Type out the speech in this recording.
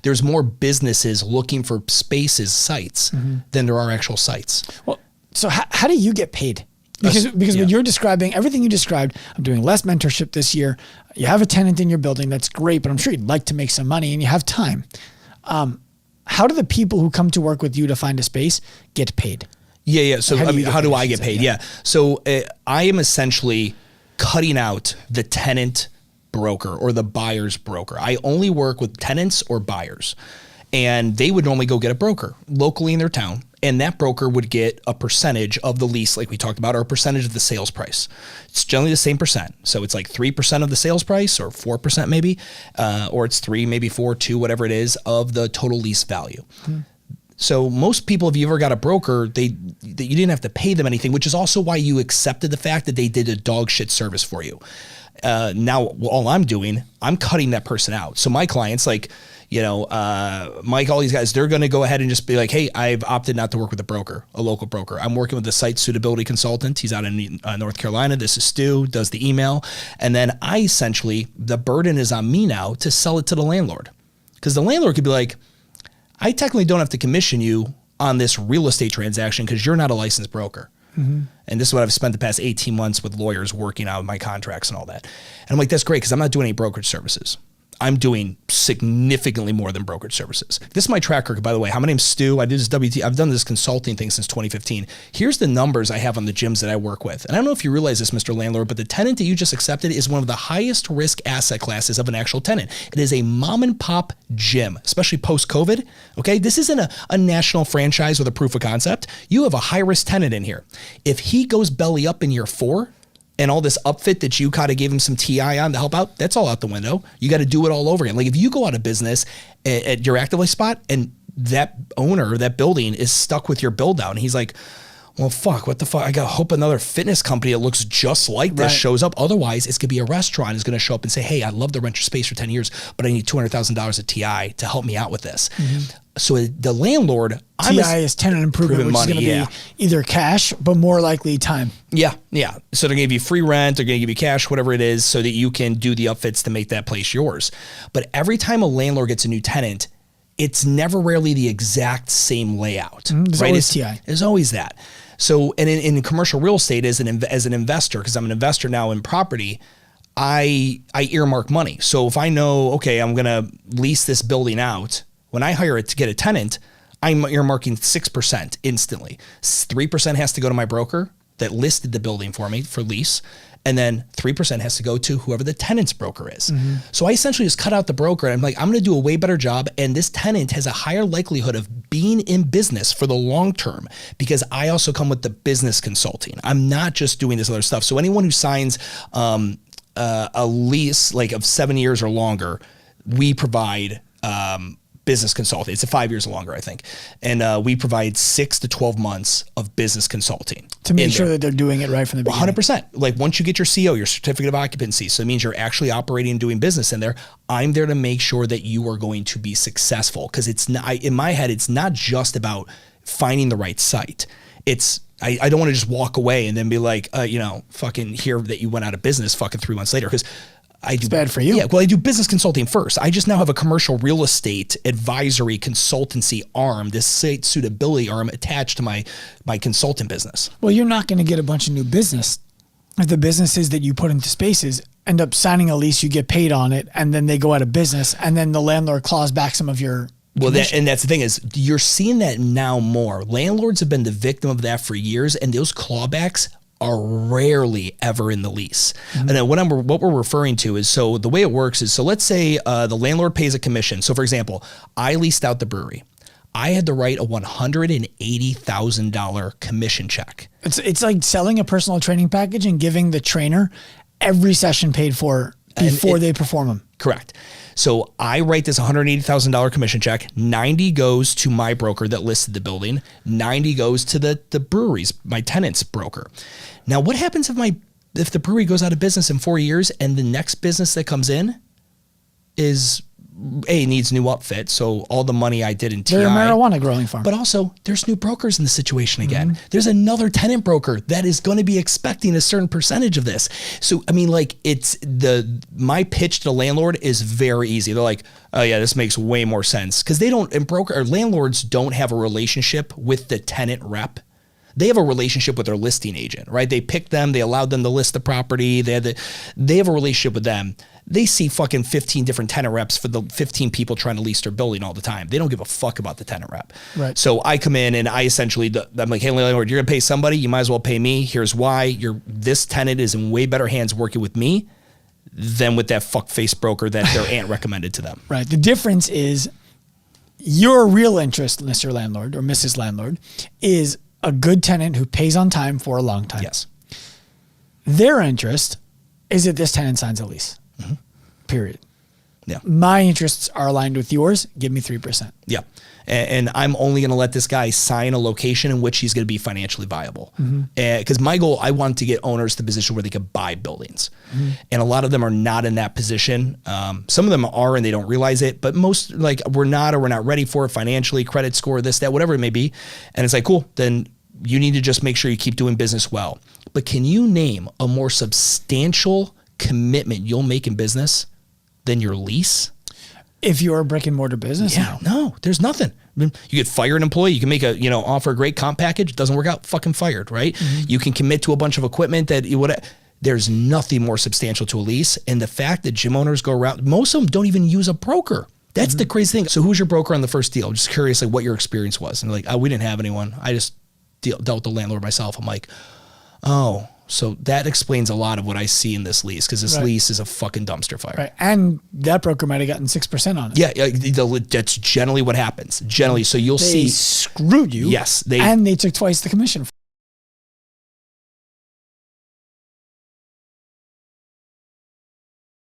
there's more businesses looking for spaces, sites, than there are actual sites. Well, so how do you get paid? Because when you're describing everything you described, I'm doing less mentorship this year. You have a tenant in your building. That's great, but I'm sure you'd like to make some money and you have time. How do the people who come to work with you to find a space get paid? Yeah. So how do I get paid? Yeah. So I am essentially cutting out the tenant broker or the buyer's broker. I only work with tenants or buyers. And they would normally go get a broker locally in their town. And that broker would get a percentage of the lease, like we talked about, or a percentage of the sales price. It's generally the same percent. So it's like 3% of the sales price or 4% maybe, or it's 3, maybe 4, 2, whatever it is of the total lease value. So most people, if you ever got a broker, you didn't have to pay them anything, which is also why you accepted the fact that they did a dog shit service for you. Now all I'm doing, I'm cutting that person out. So my clients, like, Mike, all these guys, they're going to go ahead and just be like, hey, I've opted not to work with a local broker. I'm working with a site suitability consultant. He's out in North Carolina. This is Stu, does the email. And then the burden is on me now to sell it to the landlord. Because the landlord could be like, I technically don't have to commission you on this real estate transaction because you're not a licensed broker. And this is what I've spent the past 18 months with lawyers working out my contracts and all that. And I'm like, that's great because I'm not doing any brokerage services. I'm doing significantly more than brokerage services. This is my track record, by the way. Hi, my name's Stu. I do this I've done this consulting thing since 2015. Here's the numbers I have on the gyms that I work with. And I don't know if you realize this, Mr. Landlord, but the tenant that you just accepted is one of the highest risk asset classes of an actual tenant. It is a mom and pop gym, especially post-COVID. Okay, this isn't a national franchise with a proof of concept. You have a high risk tenant in here. If he goes belly up in year 4, and all this upfit that you kind of gave him some TI on to help out, that's all out the window. You got to do it all over again. Like if you go out of business at your Actively spot and that owner, that building is stuck with your build out and he's like, well, fuck, what the fuck? I got to hope another fitness company that looks just like this shows up. Otherwise, it's going to be a restaurant is going to show up and say, hey, I'd love to rent your space for 10 years, but I need $200,000 of TI to help me out with this. So the landlord, TI is tenant improvement, which is going to be either cash, but more likely time. Yeah. So they're going to give you free rent, they're going to give you cash, whatever it is, so that you can do the upfits to make that place yours. But every time a landlord gets a new tenant, it's never rarely the exact same layout. There's always TI. There's always that. So, and in commercial real estate as an investor, because I'm an investor now in property, I earmark money. So if I know, okay, I'm going to lease this building out, when I hire it to get a tenant, I'm earmarking 6% instantly. 3% has to go to my broker that listed the building for me for lease. And then 3% has to go to whoever the tenant's broker is. So I essentially just cut out the broker and I'm like, I'm going to do a way better job. And this tenant has a higher likelihood of being in business for the long term because I also come with the business consulting. I'm not just doing this other stuff. So anyone who signs a lease like of 7 years or longer, we provide business consulting. It's 5 years or longer, I think. And we provide 6 to 12 months of business consulting. To make sure that they're doing it right from the beginning. 100%. Like once you get your CO, your certificate of occupancy, so it means you're actually operating and doing business in there, I'm there to make sure that you are going to be successful. Because it's not, in my head, it's not just about finding the right site. It's, I don't want to just walk away and then be like, fucking hear that you went out of business fucking 3 months later. Because it's bad for you. Yeah, well, I do business consulting first. I just now have a commercial real estate advisory consultancy arm, this site suitability arm attached to my consultant business. Well, you're not going to get a bunch of new business if the businesses that you put into spaces end up signing a lease, you get paid on it, and then they go out of business, and then the landlord claws back some of your commission. And that's the thing is you're seeing that now more. Landlords have been the victim of that for years, and those clawbacks are rarely ever in the lease. And then what we're referring to is, so the way it works is, so let's say the landlord pays a commission. So for example, I leased out the brewery. I had to write a $180,000 commission check. It's like selling a personal training package and giving the trainer every session paid for before they perform them. Correct. So I write this $180,000 commission check. 90 goes to my broker that listed the building. 90 goes to the brewery's, my tenant's broker. Now, what happens if the brewery goes out of business in 4 years and the next business that comes in is needs new upfit. So all the money I did in TI. They're a marijuana growing farm. But also there's new brokers in the situation again. There's another tenant broker that is going to be expecting a certain percentage of this. So, I mean, like my pitch to the landlord is very easy. They're like, oh yeah, this makes way more sense. Cause landlords don't have a relationship with the tenant rep. They have a relationship with their listing agent, right? They picked them, they allowed them to list the property. They have a relationship with them. They see fucking 15 different tenant reps for the 15 people trying to lease their building all the time. They don't give a fuck about the tenant rep. Right. So I come in and I'm like, hey, landlord, you're gonna pay somebody, you might as well pay me. Here's why. This tenant is in way better hands working with me than with that fuckface broker that their aunt recommended to them. Right. The difference is your real interest, Mr. Landlord or Mrs. Landlord, is a good tenant who pays on time for a long time. Yes. Their interest is that this tenant signs a lease. Period. Yeah. My interests are aligned with yours. Give me 3%. Yeah. And I'm only going to let this guy sign a location in which he's going to be financially viable. Because my goal, I want to get owners to the position where they could buy buildings. And a lot of them are not in that position. Some of them are and they don't realize it, but most like we're not ready for it financially, credit score, this, that, whatever it may be. And it's like, cool, then you need to just make sure you keep doing business well. But can you name a more substantial commitment you'll make in business than your lease? If you're a brick and mortar business, no, there's nothing. You could fire an employee. You can make offer a great comp package. It doesn't work out, fucking fired, right? You can commit to a bunch of equipment there's nothing more substantial to a lease. And the fact that gym owners go around, most of them don't even use a broker. That's the crazy thing. So who's your broker on the first deal? Just curious, like what your experience was. And they're like, oh, we didn't have anyone. I just dealt with the landlord myself. I'm like, oh, so that explains a lot of what I see in this lease, because this lease is a fucking dumpster fire. Right. And that broker might have gotten 6% on it. Yeah, that's generally what happens. Generally, so you'll see. They screwed you. Yes. And they took twice the commission.